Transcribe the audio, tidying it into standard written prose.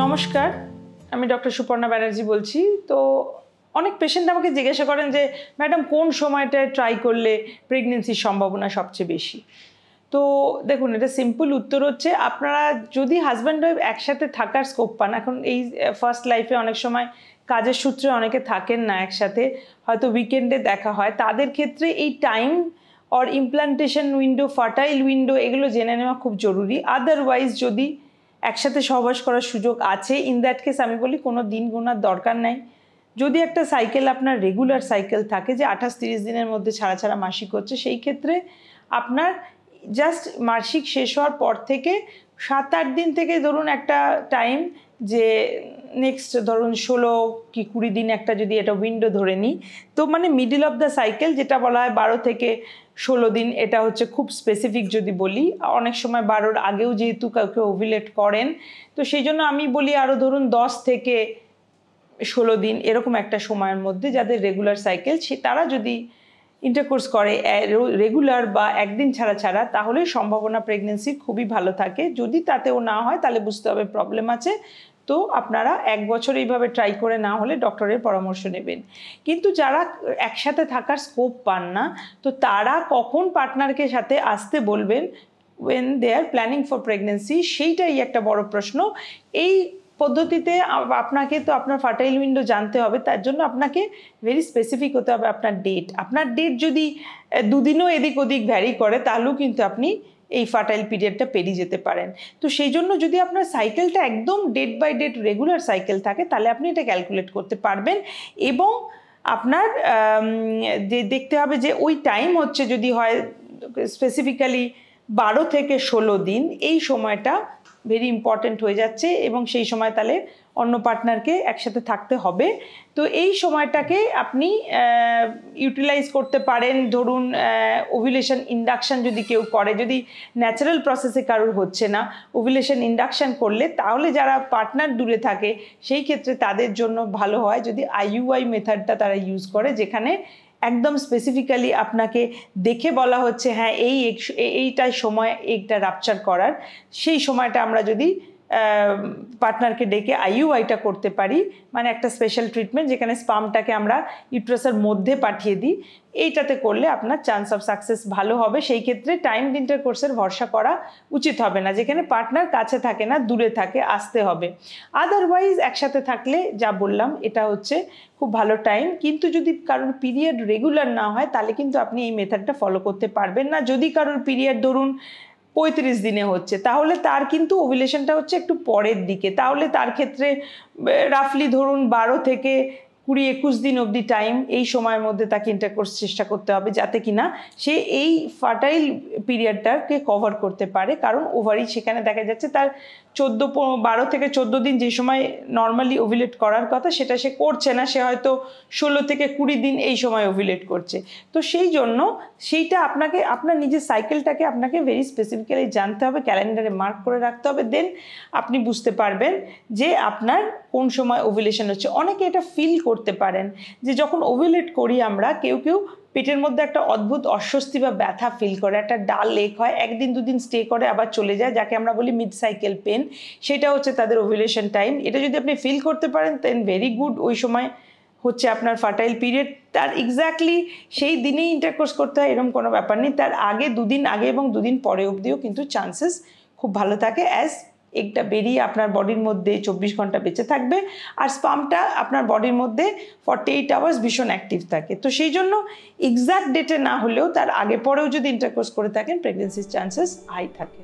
নমস্কার, আমি ডক্টর সুপর্ণা ব্যানার্জি বলছি। তো অনেক পেশেন্ট আমাকে জিজ্ঞাসা করেন যে ম্যাডাম কোন সময়টায় ট্রাই করলে প্রেগনেন্সির সম্ভাবনা সবচেয়ে বেশি। তো দেখুন, এটা সিম্পল উত্তর হচ্ছে, আপনারা যদি হাজব্যান্ড ওয়াইফ একসাথে থাকার স্কোপ পান, এখন এই ফার্স্ট লাইফে অনেক সময় কাজের সূত্রে অনেকে থাকেন না একসাথে, হয়তো উইকেন্ডে দেখা হয়, তাদের ক্ষেত্রে এই time or implantation window, fertile window, এগুলো জেনে নেওয়া খুব জরুরি। আদারওয়াইজ যদি একসাথে সহবাস করার সুযোগ আছে, ইন দ্যাট কেস আমি বলি কোনো দিন গোনার দরকার নাই। যদি একটা সাইকেল আপনার রেগুলার সাইকেল থাকে যে 28-30 দিনের মধ্যে ছাড়া ছাড়া মাসিক হচ্ছে, সেই ক্ষেত্রে আপনার জাস্ট মাসিক শেষ হওয়ার পর থেকে 7-8 দিন থেকে ধরুন একটা টাইম, যে নেক্সট ধরুন 16 কি 20 দিন একটা যদি এটা উইন্ডো ধরে নিই, তো মানে মিডল অফ দ্য সাইকেল যেটা বলা হয় 12 থেকে 16 দিন, এটা হচ্ছে খুব স্পেসিফিক যদি বলি। অনেক সময় 12-র আগেও যেহেতু কাউকে ওভিলেট করেন, তো সেই জন্য আমি বলি আরও ধরুন 10 থেকে 16 দিন এরকম একটা সময়ের মধ্যে যাদের রেগুলার সাইকেল, তারা যদি ইন্টারকোর্স করে রেগুলার বা একদিন ছাড়া ছাড়া, তাহলে সম্ভাবনা প্রেগনেন্সির খুবই ভালো থাকে। যদি তাতেও না হয় তাহলে বুঝতে হবে প্রবলেম আছে। তো আপনারা 1 বছর এইভাবে ট্রাই করে না হলে ডক্টরের পরামর্শ নেবেন। কিন্তু যারা একসাথে থাকার স্কোপ পান না, তো তারা কখন পার্টনারকে সাথে আসতে বলবেন when they are planning for pregnancy, সেইটাই একটা বড় প্রশ্ন। এই পদ্ধতিতে আপনাকে তো আপনার ফার্টাইল উইন্ডো জানতে হবে, তার জন্য আপনাকে ভেরি স্পেসিফিক হতে হবে আপনার ডেট। আপনার ডেট যদি 2 দিনও এদিক ওদিক ভ্যারি করে, তাহলেও কিন্তু আপনি এই ফার্টাইল পিরিয়ডটা পেরিয়ে যেতে পারেন। তো সেই জন্য যদি আপনার সাইকেলটা একদম date by date regular cycle থাকে, তাহলে আপনি এটা ক্যালকুলেট করতে পারবেন। এবং আপনার যে দেখতে হবে যে ওই টাইম হচ্ছে, যদি হয় স্পেসিফিক্যালি 12 থেকে 16 দিন, এই সময়টা ভেরি ইম্পর্টেন্ট হয়ে যাচ্ছে, এবং সেই সময় তাহলে অন্য পার্টনারকে একসাথে থাকতে হবে। তো এই সময়টাকে আপনি ইউটিলাইজ করতে পারেন। ধরুন ওভিলেশন ইন্ডাকশান যদি কেউ করে, যদি ন্যাচারাল প্রসেসে কারোর হচ্ছে না, ওভিলেশন ইন্ডাকশান করলে, তাহলে যারা পার্টনার দূরে থাকে সেই ক্ষেত্রে তাদের জন্য ভালো হয় যদি IUI মেথডটা তারা ইউজ করে, যেখানে একদম স্পেসিফিক্যালি আপনাকে দেখে বলা হচ্ছে হ্যাঁ এইটাই সময় এইটা রাপচার করার, সেই সময়টা আমরা যদি পার্টনারকে ডেকে IUIটা করতে পারি, মানে একটা স্পেশাল ট্রিটমেন্ট যেখানে স্পামটাকে আমরা ইউট্রাসের মধ্যে পাঠিয়ে দিই, এইটাতে করলে আপনার চান্স অফ সাকসেস ভালো হবে। সেই ক্ষেত্রে টাইম ইন্টারকোর্সের ভরসা করা উচিত হবে না, যেখানে পার্টনার কাছে থাকে না, দূরে থাকে, আসতে হবে। আদারওয়াইজ একসাথে থাকলে যা বললাম এটা হচ্ছে খুব ভালো টাইম। কিন্তু যদি কারোর পিরিয়ড রেগুলার না হয়, তাহলে কিন্তু আপনি এই মেথডটা ফলো করতে পারবেন না। যদি কারোর পিরিয়ড ধরুন 35 দিনে হচ্ছে, তাহলে তার কিন্তু ওভিলেশনটা হচ্ছে একটু পরের দিকে, তাহলে তার ক্ষেত্রে রাফলি ধরুন 12 থেকে 20-21 দিন অবধি টাইম, এই সময়ের মধ্যে তাকে ইন্টারকোর্স চেষ্টা করতে হবে, যাতে কিনা সে এই ফার্টাইল পিরিয়ডটাকে কভার করতে পারে। কারণ ওভারি সেখানে দেখা যাচ্ছে তার 12 থেকে 14 দিন যে সময় নর্মালি ওভিলেট করার কথা, সেটা সে করছে না, সে হয়তো 16 থেকে 20 দিন এই সময় ওভিলেট করছে। তো সেই জন্য সেইটা আপনাকে আপনার নিজের সাইকেলটাকে আপনাকে ভেরি স্পেসিফিক্যালি জানতে হবে, ক্যালেন্ডারে মার্ক করে রাখতে হবে, দেন আপনি বুঝতে পারবেন যে আপনার কোন সময় ওভিলেশন হচ্ছে। অনেকে এটা ফিল করতে পারেন যে যখন ওভিলেট করি আমরা, কেউ কেউ পেটের মধ্যে একটা অদ্ভুত অস্বস্তি বা ব্যথা ফিল করে, একটা ডাল লেক হয়, 1 দিন 2 দিন স্টে করে আবার চলে যায়, যাকে আমরা বলি মিড সাইকেল পেন, সেটা হচ্ছে তাদের ওভিলেশন টাইম। এটা যদি আপনি ফিল করতে পারেন, দেন ভেরি গুড, ওই সময় হচ্ছে আপনার ফার্টাইল পিরিয়ড। তার এক্স্যাক্টলি সেই দিনেই ইন্টারকোর্স করতে হয় এরকম কোনো ব্যাপার নেই, তার আগে 2 দিন আগে এবং 2 দিন পরে অবধিও কিন্তু চান্সেস খুব ভালো থাকে, অ্যাজ এগটা বেরিয়ে আপনার বডির মধ্যে 24 ঘন্টা বেঁচে থাকবে, আর স্পামটা আপনার বডির মধ্যে 48 আওয়ার্স ভীষণ অ্যাক্টিভ থাকে। তো সেই জন্য এক্স্যাক্ট ডেটে না হলেও তার আগে পরেও যদি ইন্টারকোর্স করে থাকেন, প্রেগনেন্সির চান্সেস হাই থাকে।